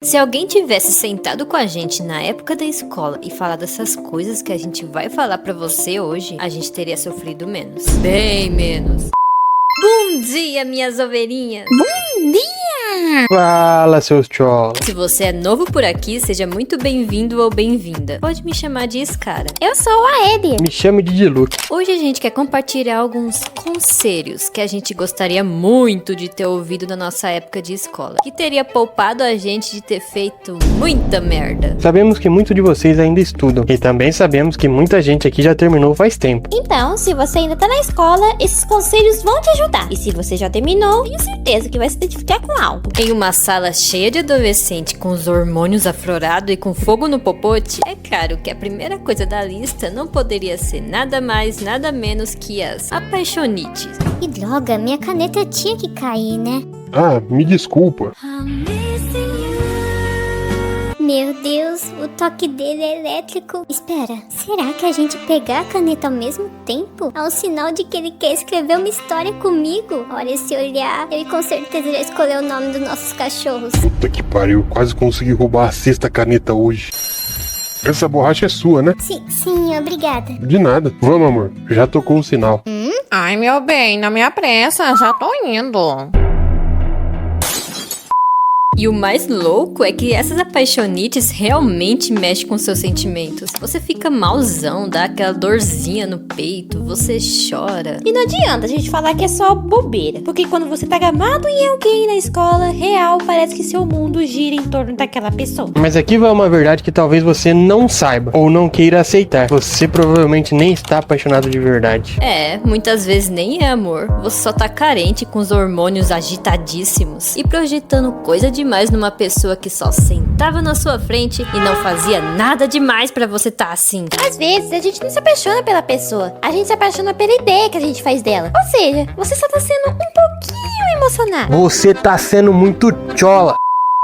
Se alguém tivesse sentado com a gente na época da escola e falado essas coisas que a gente vai falar pra você hoje, a gente teria sofrido menos. Bem menos. Bom dia, minhas ovelhinhas! Bom dia! Fala, seus cholos. Se você é novo por aqui, seja muito bem-vindo ou bem-vinda. Pode me chamar de Scara. Eu sou a Eddie. Me chame de Diluc. Hoje a gente quer compartilhar alguns conselhos que a gente gostaria muito de ter ouvido na nossa época de escola, que teria poupado a gente de ter feito muita merda. Sabemos que muitos de vocês ainda estudam, e também sabemos que muita gente aqui já terminou faz tempo. Então, se você ainda tá na escola, esses conselhos vão te ajudar. E se você já terminou, tenho certeza que vai se identificar com algo. Em uma sala cheia de adolescente com os hormônios aflorados e com fogo no popote, é claro que a primeira coisa da lista não poderia ser nada mais, nada menos que as apaixonites. Que droga, minha caneta tinha que cair, né? Ah, me desculpa. Meu Deus, o toque dele é elétrico. Espera, será que a gente pegar a caneta ao mesmo tempo é um sinal de que ele quer escrever uma história comigo? Olha, se olhar, ele com certeza já escolheu o nome dos nossos cachorros. Puta que pariu, quase consegui roubar a sexta caneta hoje. Essa borracha é sua, né? Sim, obrigada. De nada. Vamos, amor. Já tocou o sinal. Ai, meu bem, não me apressa, já tô indo. E o mais louco é que essas apaixonites realmente mexem com seus sentimentos. Você fica malzão, dá aquela dorzinha no peito, você chora. E não adianta a gente falar que é só bobeira, porque quando você tá gamado em alguém na escola, real, parece que seu mundo gira em torno daquela pessoa. Mas aqui vai uma verdade que talvez você não saiba, ou não queira aceitar. Você provavelmente nem está apaixonado de verdade. É, muitas vezes nem é amor. Você só tá carente com os hormônios agitadíssimos e projetando coisa demais numa pessoa que só sentava na sua frente e não fazia nada demais pra você tá assim. Às vezes a gente não se apaixona pela pessoa, a gente se apaixona pela ideia que a gente faz dela. Ou seja, você só tá sendo um pouquinho emocionado. Você tá sendo muito chola.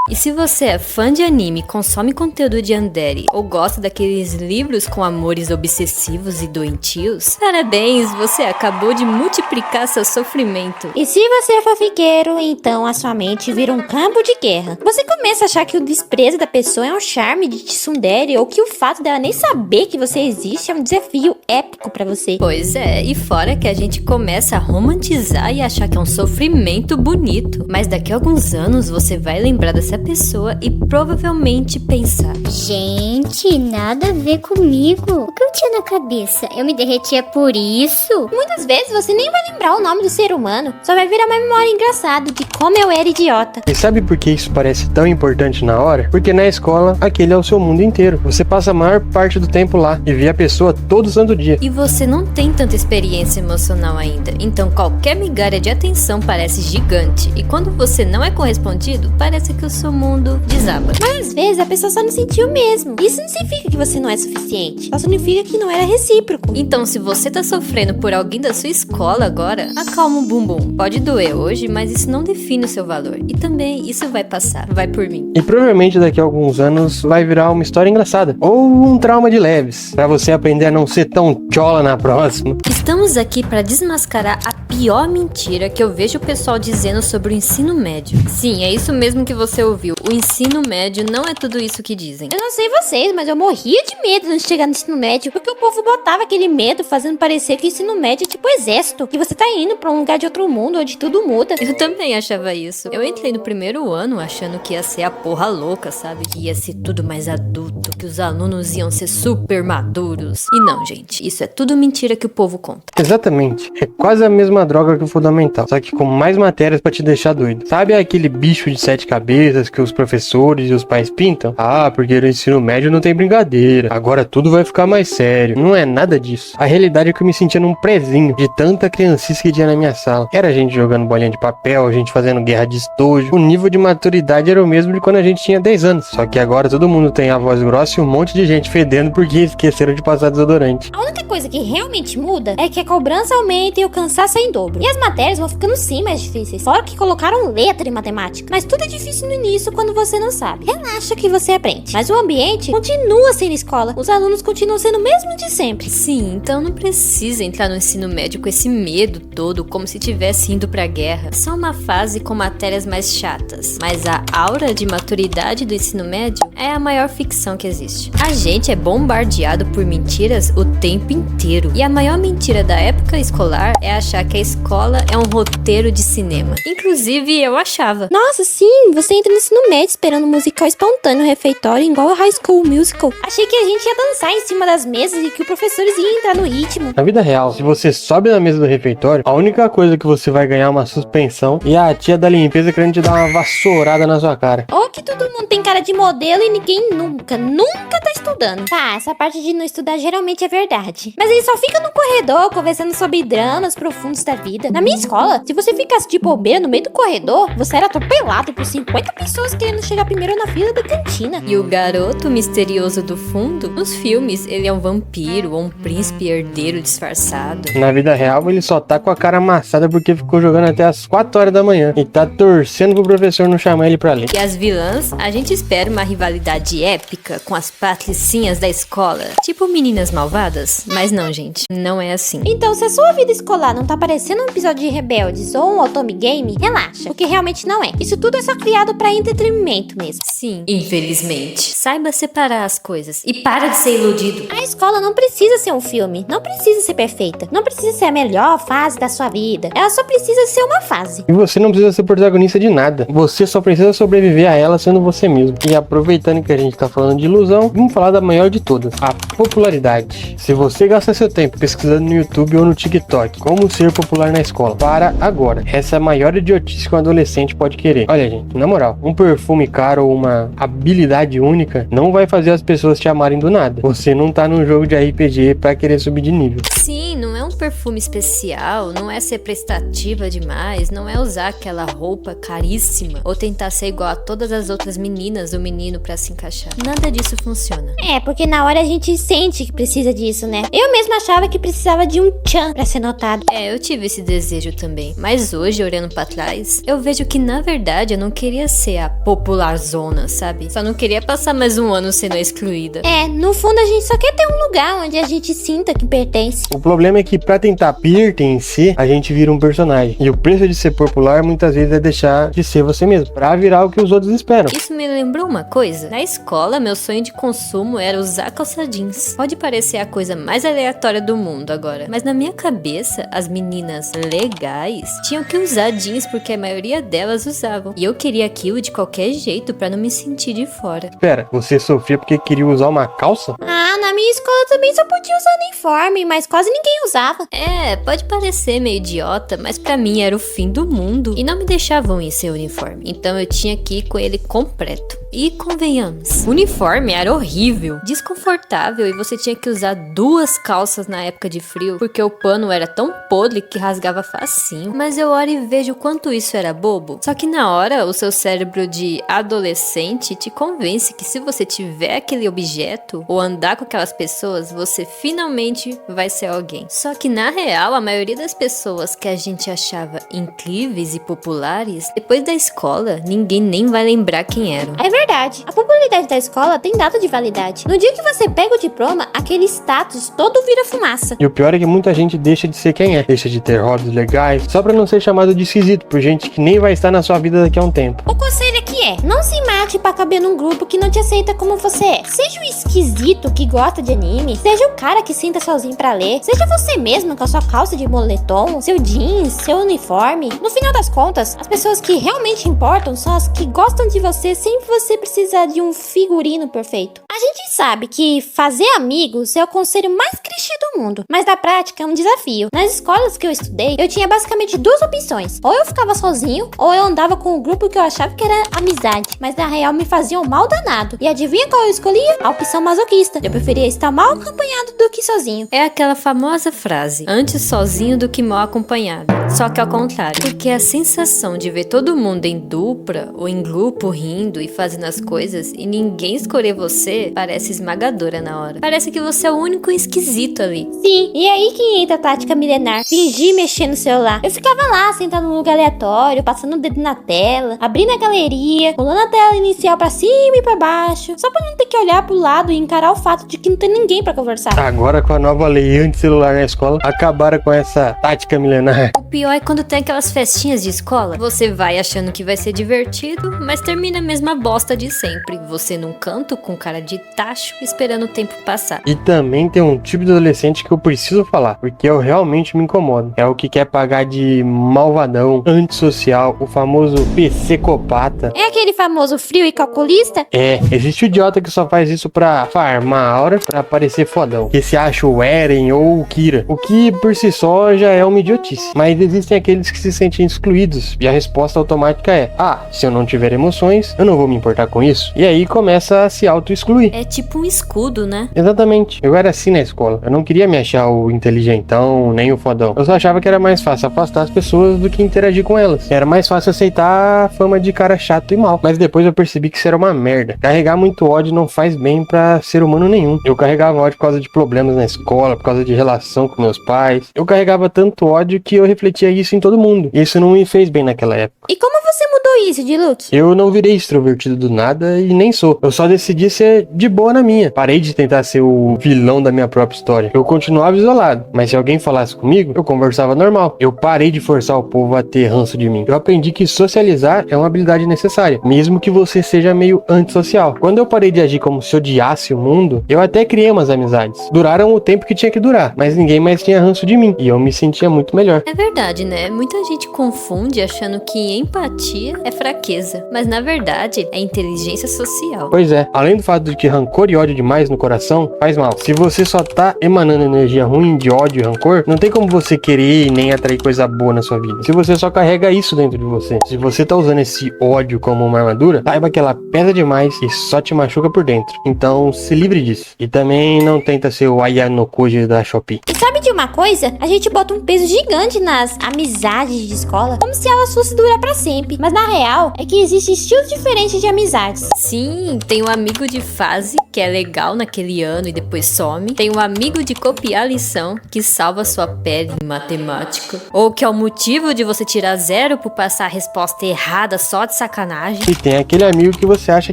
E se você é fã de anime, consome conteúdo de yandere ou gosta daqueles livros com amores obsessivos e doentios, parabéns, você acabou de multiplicar seu sofrimento. E se você é fanfiqueiro, então a sua mente vira um campo de guerra. Você começa a achar que o desprezo da pessoa é um charme de tsundere, ou que o fato dela nem saber que você existe é um desafio épico pra você. Pois é, e fora que a gente começa a romantizar e achar que é um sofrimento bonito. Mas daqui a alguns anos você vai lembrar dessa pessoa e provavelmente pensar: Gente, nada a ver comigo. O que eu tinha na cabeça? Eu me derretia por isso? Muitas vezes você nem vai lembrar o nome do ser humano, só vai virar uma memória engraçada de como eu era idiota. E sabe por que isso parece tão importante na hora? Porque na escola, aquele é o seu mundo inteiro. Você passa a maior parte do tempo lá e vê a pessoa todo santo dia. E você não tem tanta experiência emocional ainda, então qualquer migalha de atenção parece gigante. E quando você não é correspondido, parece que o seu mundo desaba. Mas às vezes a pessoa só não sentiu mesmo. Isso não significa que você não é suficiente, só significa que não era recíproco. Então, se você tá sofrendo por alguém da sua escola agora, acalma o bumbum. Pode doer hoje, mas isso não define o seu valor. E também isso vai passar. Vai por mim. E provavelmente daqui a alguns anos vai virar uma história engraçada. Ou um trauma de leves, pra você aprender a não ser tão chola na próxima. Estamos aqui pra desmascarar a pior mentira que eu vejo o pessoal dizendo sobre o ensino médio. Sim, é isso mesmo que você ouviu. O ensino médio não é tudo isso que dizem. Eu não sei vocês, mas eu morria de medo antes de chegar no ensino médio, porque o povo botava aquele medo fazendo parecer que o ensino médio é tipo exército, que você tá indo pra um lugar de outro mundo onde tudo muda. Eu também achava isso. Eu entrei no primeiro ano achando que ia ser a porra louca, sabe? Que ia ser tudo mais adulto, que os alunos iam ser super maduros. E não, gente, isso é tudo mentira que o povo conta. Exatamente. É quase a mesma droga que o fundamental, só que com mais matérias pra te deixar doido. Sabe aquele bicho de 7 cabeças que os professores e os pais pintam? Ah, porque no ensino médio não tem brincadeira, agora tudo vai ficar mais sério. Não é nada disso. A realidade é que eu me sentia num prezinho de tanta criancice que tinha na minha sala. Era gente jogando bolinha de papel, gente fazendo guerra de estojo. O nível de maturidade era o mesmo de quando a gente tinha 10 anos. Só que agora todo mundo tem a voz grossa fosse um monte de gente fedendo porque esqueceram de passar desodorante. A única coisa que realmente muda é que a cobrança aumenta e o cansaço é em dobro. E as matérias vão ficando sim mais difíceis. Fora que colocaram letra em matemática. Mas tudo é difícil no início quando você não sabe. Relaxa que você aprende. Mas o ambiente continua sendo escola. Os alunos continuam sendo o mesmo de sempre. Sim, então não precisa entrar no ensino médio com esse medo todo, como se tivesse indo pra guerra. É só uma fase com matérias mais chatas. Mas a aura de maturidade do ensino médio é a maior ficção que existe. A gente é bombardeado por mentiras o tempo inteiro. E a maior mentira da época escolar é achar que a escola é um roteiro de cinema. Inclusive, eu achava. Nossa, sim, você entra no ensino médio esperando um musical espontâneo no refeitório, igual a High School Musical. Achei que a gente ia dançar em cima das mesas e que os professores iam entrar no ritmo. Na vida real, se você sobe na mesa do refeitório, a única coisa que você vai ganhar é uma suspensão e a tia da limpeza querendo te dar uma vassourada na sua cara. Ou que todo mundo tem cara de modelo e ninguém nunca tá estudando. Tá, essa parte de não estudar geralmente é verdade. Mas eles só ficam no corredor conversando sobre dramas profundos da vida. Na minha escola, se você ficasse de bobeira no meio do corredor, você era atropelado por 50 pessoas querendo chegar primeiro na fila da cantina. E o garoto misterioso do fundo, nos filmes, ele é um vampiro ou um príncipe herdeiro disfarçado. Na vida real, ele só tá com a cara amassada porque ficou jogando até as 4 horas da manhã e tá torcendo pro professor não chamar ele pra ler. E as vilãs, a gente espera uma rivalidade épica com as patricinhas da escola, tipo Meninas Malvadas, mas não, gente, não é assim. Então, se a sua vida escolar não tá parecendo um episódio de Rebeldes ou um Otome Game, relaxa, porque realmente não é. Isso tudo é só criado pra entretenimento mesmo. Sim, infelizmente. Saiba separar as coisas e para de ser iludido. A escola não precisa ser um filme, não precisa ser perfeita, não precisa ser a melhor fase da sua vida. Ela só precisa ser uma fase. E você não precisa ser protagonista de nada. Você só precisa sobreviver a ela sendo você mesmo. E aproveitando que a gente tá falando de ilusão, vamos falar da maior de todas, a popularidade. Se você gasta seu tempo pesquisando no YouTube ou no TikTok como ser popular na escola, para agora. Essa é a maior idiotice que um adolescente pode querer. Olha, gente, na moral, um perfume caro ou uma habilidade única não vai fazer as pessoas te amarem do nada. Você não tá num jogo de RPG pra querer subir de nível. Sim, não é um perfume especial, não é ser prestativa demais, não é usar aquela roupa caríssima ou tentar ser igual a todas as outras meninas ou menino pra se encaixar. Nada disso funciona. É, porque na hora a gente sente que precisa disso, né? Eu mesma achava que precisava de um tchan pra ser notado. É, eu tive esse desejo também. Mas hoje, olhando pra trás, eu vejo que na verdade eu não queria ser a popularzona, sabe? Só não queria passar mais um ano sendo excluída. É, no fundo a gente só quer ter um lugar onde a gente sinta que pertence. O problema é que pra tentar pertencer, a gente vira um personagem. E o preço de ser popular muitas vezes é deixar de ser você mesmo, pra virar o que os outros esperam. Isso me lembrou uma coisa. Na escola, meu sonho de consumo era usar calça jeans. Pode parecer a coisa mais aleatória do mundo agora, mas na minha cabeça, as meninas legais tinham que usar jeans porque a maioria delas usavam. E eu queria aquilo de qualquer jeito pra não me sentir de fora. Espera, você sofria porque queria usar uma calça? Ah, na minha escola também só podia usar uniforme, mas quase ninguém usava. É, pode parecer meio idiota, mas pra mim era o fim do mundo e não me deixavam ir sem uniforme. Então eu tinha que ir com ele completo. E convenhamos, o uniforme era horrível, desconfortável e você tinha que usar 2 calças na época de frio porque o pano era tão podre que rasgava facinho. Mas eu olho e vejo o quanto isso era bobo. Só que na hora, o seu cérebro de adolescente te convence que se você tiver aquele objeto ou andar com aquelas pessoas, você finalmente vai ser alguém. Só que na real, a maioria das pessoas que a gente achava incríveis e populares, depois da escola, ninguém nem vai lembrar quem eram. É verdade, a popularidade da escola tem data de validade. No dia que você pega o diploma, aquele status todo vira fumaça. E o pior é que muita gente deixa de ser quem é, deixa de ter hobbies legais, só pra não ser chamado de esquisito por gente que nem vai estar na sua vida daqui a um tempo. O conselho aqui é, não se mate pra caber num grupo que não te aceita como você é. Seja o esquisito que gosta de anime, seja o cara que senta sozinho pra ler, seja você mesmo com a sua calça de moletom, seu jeans, seu uniforme. No final das contas, as pessoas que realmente importam são as que gostam de você sem você precisar de um figurino perfeito. A gente sabe que fazer amigos é o conselho mais clichê do mundo, mas na prática é um desafio. Nas escolas que eu estudei, eu tinha basicamente 2 opções. Ou eu ficava sozinho, ou eu andava com um grupo que eu achava que era amizade, mas na real me faziam mal danado. E adivinha qual eu escolhia? A opção masoquista. Eu preferia estar mal acompanhado do que sozinho. É aquela famosa frase, antes sozinho do que mal acompanhado. Só que ao contrário, porque a sensação de ver todo mundo em dupla ou em grupo rindo e fazendo as coisas e ninguém escolher você você parece esmagadora na hora. Parece que você é o único esquisito ali. Sim, e é aí que entra a tática milenar. Fingir mexer no celular. Eu ficava lá, sentado num lugar aleatório, passando o dedo na tela, abrindo a galeria, rolando a tela inicial pra cima e pra baixo, só pra não ter que olhar pro lado e encarar o fato de que não tem ninguém pra conversar. Agora, com a nova lei anti-celular na escola, acabaram com essa tática milenar. O pior é quando tem aquelas festinhas de escola. Você vai achando que vai ser divertido, mas termina a mesma bosta de sempre. Você num canto com cara de tacho, esperando o tempo passar. E também tem um tipo de adolescente que eu preciso falar, porque eu realmente me incomodo. É o que quer pagar de malvadão, antissocial, o famoso psicopata. É aquele famoso frio e calculista? É, existe o idiota que só faz isso pra farmar a aura, pra parecer fodão. Que se acha o Eren ou o Kira. O que por si só já é uma idiotice. Mas existem aqueles que se sentem excluídos. E a resposta automática é: se eu não tiver emoções, eu não vou me importar com isso. E aí começa a se auto-excluir. É tipo um escudo, né? Exatamente. Eu era assim na escola. Eu não queria me achar o inteligentão, nem o fodão. Eu só achava que era mais fácil afastar as pessoas do que interagir com elas. Era mais fácil aceitar a fama de cara chato e mal. Mas depois eu percebi que isso era uma merda. Carregar muito ódio não faz bem pra ser humano nenhum. Eu carregava ódio por causa de problemas na escola, por causa de relação com meus pais. Eu carregava tanto ódio que eu refletia isso em todo mundo. E isso não me fez bem naquela época. E como você mudou isso, Diluc? Eu não virei extrovertido do nada e nem sou. Eu só decidi ser de boa na minha. Parei de tentar ser o vilão da minha própria história. Eu continuava isolado, mas se alguém falasse comigo, eu conversava normal. Eu parei de forçar o povo a ter ranço de mim. Eu aprendi que socializar é uma habilidade necessária, mesmo que você seja meio antissocial. Quando eu parei de agir como se odiasse o mundo, eu até criei umas amizades. Duraram o tempo que tinha que durar, mas ninguém mais tinha ranço de mim e eu me sentia muito melhor. É verdade, né? Muita gente confunde achando que empatia é fraqueza, mas na verdade é inteligência social. Pois é, além do fato de que rancor e ódio demais no coração faz mal. Se você só tá emanando energia ruim de ódio e rancor, não tem como você querer e nem atrair coisa boa na sua vida. Se você só carrega isso dentro de você. Se você tá usando esse ódio como uma armadura, saiba que ela pesa demais e só te machuca por dentro. Então se livre disso. E também não tenta ser o Ayanokoji da Shopee. E sabe de uma coisa? A gente bota um peso gigante nas amizades de escola, como se elas fossem durar pra sempre. Mas na real, é que existem estilos diferentes de amizades. Sim, tem um amigo de fase que é legal naquele ano e depois some. Tem um amigo de copiar a lição que salva sua pele em matemática. Ou que é o motivo de você tirar 0 por passar a resposta errada só de sacanagem. E tem aquele amigo que você acha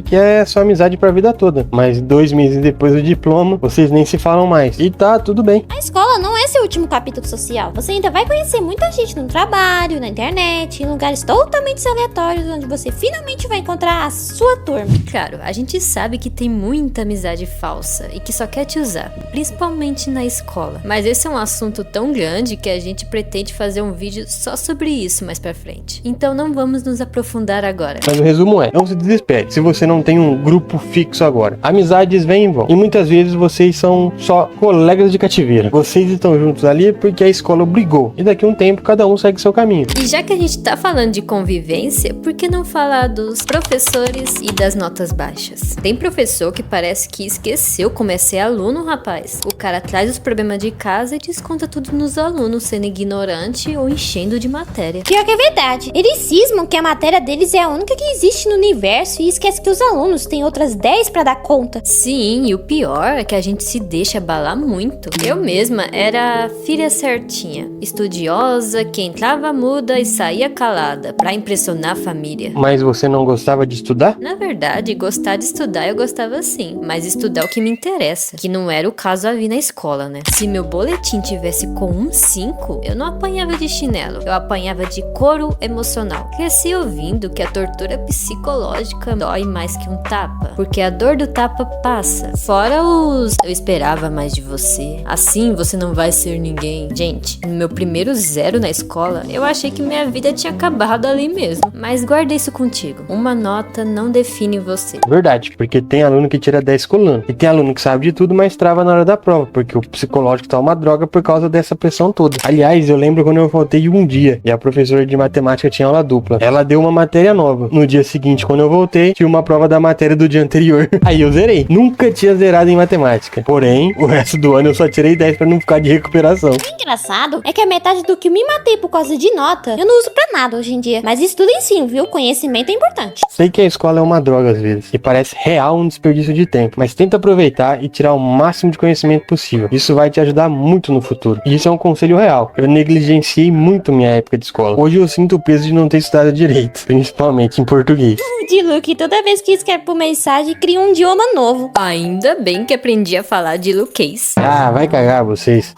que é sua amizade pra vida toda. Mas 2 meses depois do diploma, vocês nem se falam mais. E tá tudo bem. A escola não é seu último capítulo social. Você ainda vai conhecer muita gente no trabalho, na internet, em lugares totalmente aleatórios, onde você finalmente vai encontrar a sua turma. Claro, a gente sabe que tem muita amizade falsa e que só quer te usar, principalmente na escola. Mas esse é um assunto tão grande que a gente pretende fazer um vídeo só sobre isso mais pra frente. Então não vamos nos aprofundar agora. Mas o resumo é, não se desespere se você não tem um grupo fixo agora. Amizades vêm e vão. E muitas vezes vocês são só colegas de cativeiro. Vocês estão juntos ali porque a escola obrigou. E daqui a um tempo cada um segue seu caminho. E já que a gente tá falando de convivência, por que não falar dos professores e das notas baixas? Tem professor que parece que esqueceu como é ser aluno, rapaz. O cara traz os problemas de casa e desconta tudo nos alunos, sendo ignorante ou enchendo de matéria. Pior que é verdade. Eles cismam que a matéria deles é a única que existe no universo e esquece que os alunos têm outras 10 pra dar conta. Sim, e o pior é que a gente se deixa abalar muito. Eu mesma era a filha certinha, estudiosa, que entrava muda e saía calada, pra impressionar a família. Mas você não gostava de estudar? Na verdade, gostar de estudar eu gostava sim, mas estudar é o que me interessa, que não era o caso ali na escola, né? Se meu boletim tivesse com um 5, eu não apanhava de chinelo, eu apanhava de couro emocional. Cresci ouvindo que a tortura psicológica dói mais que um tapa, porque a dor do tapa passa. Fora os eu esperava mais de você, assim você não vai ser ninguém. Gente, no meu primeiro 0 na escola, eu achei que minha vida tinha acabado ali mesmo. Mas guarda isso contigo, uma nota não define você. Verdade, porque tem aluno que tira 10 colando. E tem aluno que sabe de tudo, mas trava na hora da prova, porque o psicológico tá uma droga por causa dessa pressão toda. Aliás, eu lembro quando eu voltei um dia e a professora de matemática tinha aula dupla. Ela deu uma matéria nova. No dia seguinte, quando eu voltei, tinha uma prova da matéria do dia anterior. Aí eu zerei. Nunca tinha zerado em matemática. Porém, o resto do ano eu só tirei 10 pra não ficar de recuperação. O engraçado é que a metade do que eu me matei por causa de nota, eu não uso pra nada hoje em dia. Mas estudem sim, viu? Conhecimento é importante. Sei que a escola é uma droga às vezes. E parece real um desperdício desperdício de tempo, mas tenta aproveitar e tirar o máximo de conhecimento possível. Isso vai te ajudar muito no futuro. E isso é um conselho real. Eu negligenciei muito minha época de escola. Hoje eu sinto o peso de não ter estudado direito, principalmente em português. Diluc, toda vez que escreve por mensagem, cria um idioma novo. Ainda bem que aprendi a falar de Luquês. Ah, vai cagar vocês.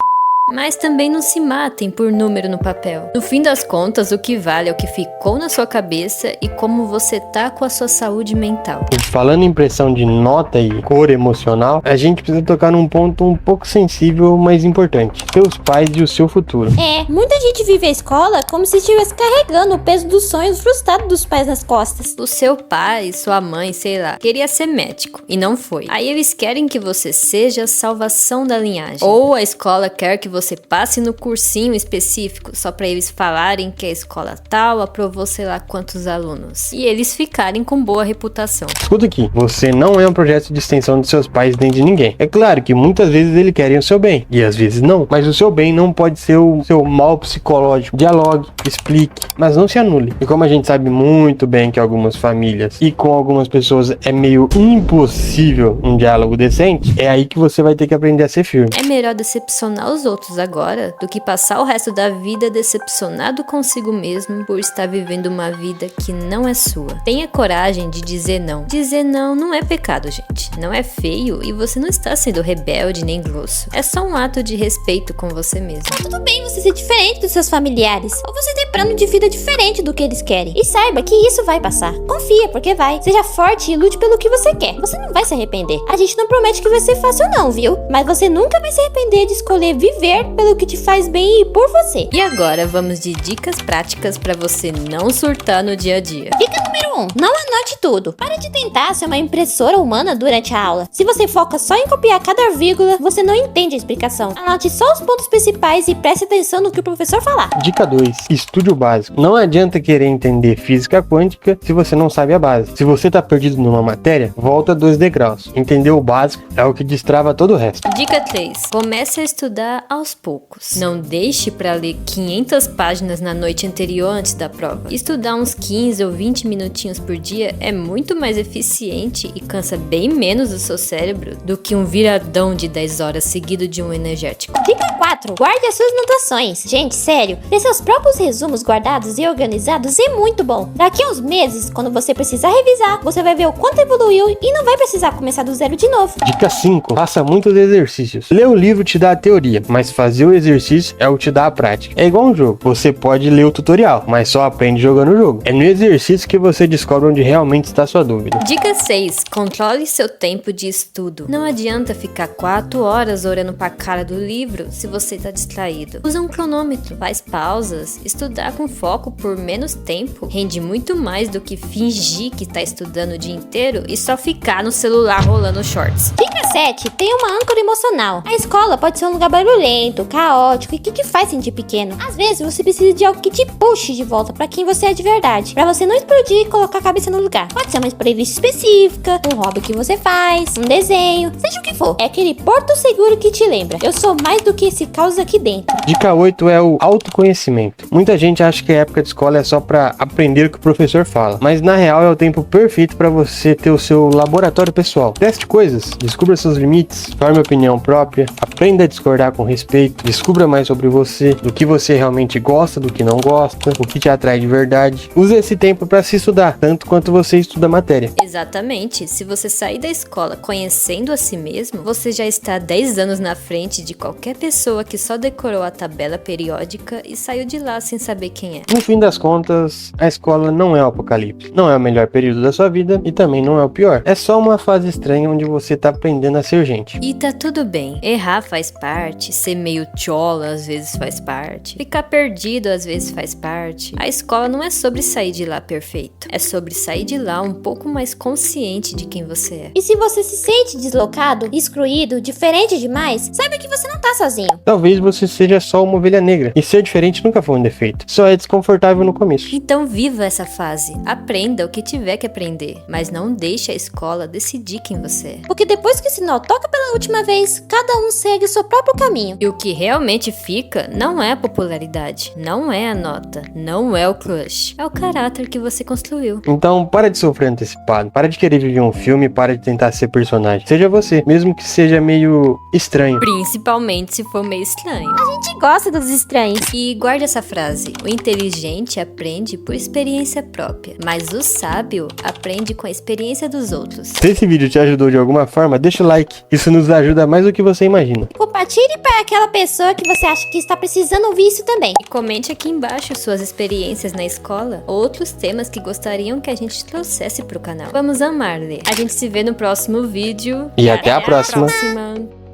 Mas também não se matem por número no papel. No fim das contas, o que vale é o que ficou na sua cabeça e como você tá com a sua saúde mental. E falando em pressão de nota e cor emocional, a gente precisa tocar num ponto um pouco sensível, mas importante. Seus pais e o seu futuro. Muita gente vive a escola como se estivesse carregando o peso dos sonhos frustrados dos pais nas costas. O seu pai, sua mãe, sei lá, queria ser médico e não foi. Aí eles querem que você seja a salvação da linhagem. Ou a escola quer que você passe no cursinho específico só pra eles falarem que a escola tal aprovou sei lá quantos alunos. E eles ficarem com boa reputação. Escuta aqui, você não é um projeto de extensão de seus pais nem de ninguém. É claro que muitas vezes eles querem o seu bem, e às vezes não. Mas o seu bem não pode ser o seu mal psicológico. Dialogue, explique, mas não se anule. E como a gente sabe muito bem que algumas famílias e com algumas pessoas é meio impossível um diálogo decente, é aí que você vai ter que aprender a ser firme. É melhor decepcionar os outros agora do que passar o resto da vida decepcionado consigo mesmo por estar vivendo uma vida que não é sua. Tenha coragem de dizer não. Dizer não não é pecado, gente. Não é feio e você não está sendo rebelde nem grosso. É só um ato de respeito com você mesmo. Tudo bem você ser diferente dos seus familiares, ou você ter plano de vida diferente do que eles querem. E saiba que isso vai passar. Confia, porque vai. Seja forte e lute pelo que você quer. Você não vai se arrepender. A gente não promete que vai ser fácil não, viu? Mas você nunca vai se arrepender de escolher viver pelo que te faz bem e por você. E agora vamos de dicas práticas para você não surtar no dia a dia. Dica número 1. Não anote tudo. Pare de tentar ser uma impressora humana durante a aula. Se você foca só em copiar cada vírgula, você não entende a explicação. Anote só os pontos principais e preste atenção no que o professor falar. Dica 2. Estude o básico. Não adianta querer entender física quântica se você não sabe a base. Se você tá perdido numa matéria, volta 2 degraus. Entender o básico é o que destrava todo o resto. Dica 3. Comece a estudar aos poucos. Não deixe para ler 500 páginas na noite anterior antes da prova. Estudar uns 15 ou 20 minutinhos por dia é muito mais eficiente e cansa bem menos o seu cérebro do que um viradão de 10 horas seguido de um energético. Dica 4. Guarde as suas anotações. Gente, sério, ter seus próprios resumos guardados e organizados é muito bom. Daqui a uns meses, quando você precisar revisar, você vai ver o quanto evoluiu e não vai precisar começar do zero de novo. Dica 5. Faça muitos exercícios. Ler o livro te dá a teoria, mas fazer o exercício é o que te dá a prática. É igual um jogo. Você pode ler o tutorial, mas só aprende jogando o jogo. É no exercício que você descobre onde realmente está a sua dúvida. Dica 6. Controle seu tempo de estudo. Não adianta ficar 4 horas olhando pra cara do livro se você tá distraído. Usa um cronômetro, faz pausas. Estudar com foco por menos tempo rende muito mais do que fingir que tá estudando o dia inteiro e só ficar no celular rolando shorts. Dica 7. Tenha uma âncora emocional. A escola pode ser um lugar barulhento, caótico e que te faz sentir pequeno. Às vezes você precisa de algo que te puxe de volta pra quem você é de verdade, pra você não explodir e colocar a cabeça no lugar. Pode ser uma playlist específica, um hobby que você faz, um desenho, seja o que for. É aquele porto seguro que te lembra: eu sou mais do que esse caos aqui dentro. Dica 8 é o autoconhecimento. Muita gente acha que a época de escola é só pra aprender o que o professor fala, mas na real é o tempo perfeito pra você ter o seu laboratório pessoal. Teste coisas, descubra seus limites, forme opinião própria, aprenda a discordar com respeito, descubra mais sobre você, do que você realmente gosta, do que não gosta, o que te atrai de verdade. Use esse tempo pra se estudar, tanto quanto você estuda a matéria. Exatamente. Se você sair da escola conhecendo a si mesmo, você já está 10 anos na frente de qualquer pessoa que só decorou a tabela periódica e saiu de lá sem saber quem é. No fim das contas, a escola não é o apocalipse. Não é o melhor período da sua vida e também não é o pior. É só uma fase estranha onde você tá aprendendo a ser gente. E tá tudo bem. Errar faz parte, ser meio tchola às vezes faz parte, ficar perdido às vezes faz parte. A escola não é sobre sair de lá perfeito. É sobre sair de lá um pouco mais consciente de quem você é. E se você se sente deslocado, excluído, diferente demais, saiba que você não tá sozinho. Talvez você seja só uma ovelha negra. E ser diferente nunca foi um defeito. Só é desconfortável no começo. Então viva essa fase. Aprenda o que tiver que aprender, mas não deixe a escola decidir quem você é. Porque depois que esse sinal toca pela última vez, cada um segue o seu próprio caminho. E o que realmente fica não é a popularidade, não é a nota, não é o crush, é o caráter que você construiu. Então, para de sofrer antecipado, para de querer viver um filme, para de tentar ser personagem. Seja você, mesmo que seja meio estranho. Principalmente se for meio estranho. A gente gosta dos estranhos. E guarde essa frase: o inteligente aprende por experiência própria, mas o sábio aprende com a experiência dos outros. Se esse vídeo te ajudou de alguma forma, deixa o like. Isso nos ajuda mais do que você imagina. Compartilhe para aquela pessoa que você acha que está precisando ouvir isso também. E comente aqui embaixo suas experiências na escola ou outros temas que gostariam que a gente trouxesse pro canal. Vamos amar, Lê. A gente se vê no próximo vídeo. E até a próxima. Próxima.